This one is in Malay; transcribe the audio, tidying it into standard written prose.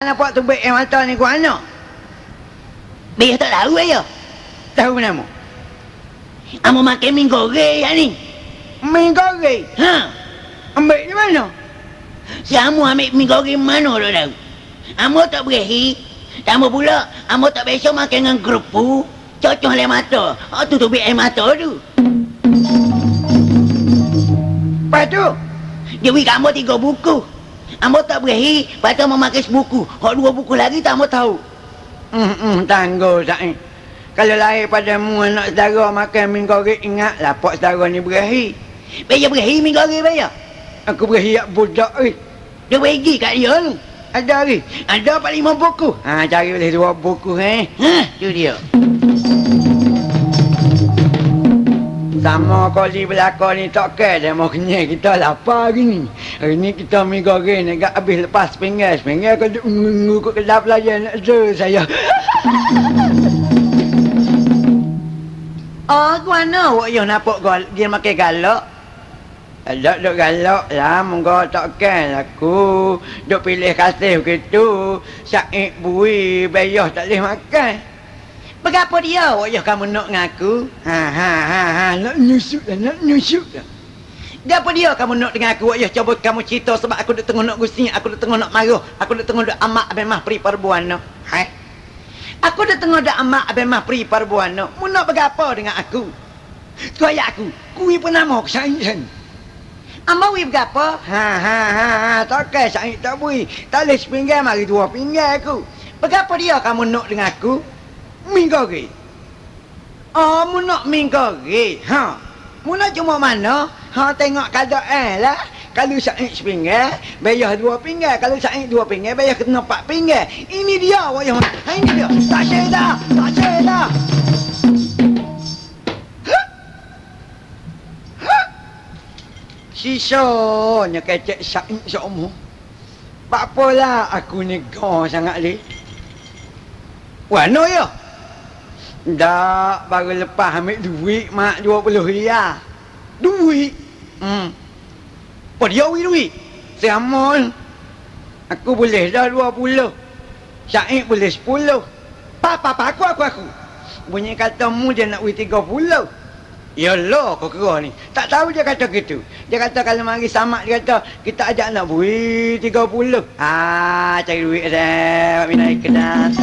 Nampak tu baik yang mata ni ku anak. Biar tak tahu ayah. Tahu nama? Amo makan mie goreng ni. Mie goreng? Ha. Ambil di mana? Si Amo ambil mie goreng mana tak tahu. Amo tak berehi. Tambah pula, Amo tak biasa makan dengan kerupuk. Cocok air mata. Tu tubik air mata tu. Lepas tu? Dia beri kat Amo 3 buku. Amo tak berehi. Lepas tu Amo makan sebuku. Hak 2 buku lagi tak Amo tahu. Tangguh Said. Kalau lahir padamu anak saudara makan mie goreng, ingatlah pak saudara ni berahi. Bayar berehi mie goreng bayar. Aku berahi yak budak ni. Dia bagi kat dia tu. Ada ni. Ada 4-5 buku. Cari boleh 2 buku Tu dia. Sama kali belakang ni tak kira dia mau kenyang kita lapar hari ni. Hari ni kita mie goreng agak habis lepas sepinggan. Sepinggan aku duduk menunggu kat kedai pelajar nak ser saya. Oh, ke mana awak yang nampak dia makan galak? Duk galak lah, moga takkan aku duk pilih kasih begitu. Syait bui, bayah tak boleh makan. Berapa dia awak yang kamu nak dengan aku? Nak nyusuk dah. Berapa dia kamu nak dengan aku? Awak yang cuba kamu cerita sebab aku duk tengah nak gusing, aku duk tengah nak marah, aku duk tengah duk amak abang mah peri perbuana. Aku dah tengah dah amak abang mah peri perbuana. Mu nak berapa dengan aku? Kaya aku, kui pun nama aku Syait. Amba wui berapa? Takkan Syait tak bui. Tak boleh sepinggan, mari 2 pinggan aku. Berapa dia kamu nak dengan aku? Mie goreng. Oh, mu nak mie goreng. Mu nak cuma mana? Tengok keadaan lah. Kalau Syait sepinggan, bayar 2 pinggan. Kalau Syait 2 pinggan, bayar kena 4 pinggan. Ini dia awak yang ini dia. Tak syai dah. Sisanya kecek Syait seumur. Apalah aku ni gong sangat ni. Wano ya? Dah baru lepas ambil duit mak 20 riyal. Duit? Apa dia duit? Sama. Aku boleh dah 20. Syait boleh 10. Papa aku. Bunyi kata mu dia nak duit 30. Yalah kau kira ni. Tak tahu dia kata gitu. Dia kata kalau mari samak dia kata kita ajak nak duit 30. Cari duit dah. Minat kedai.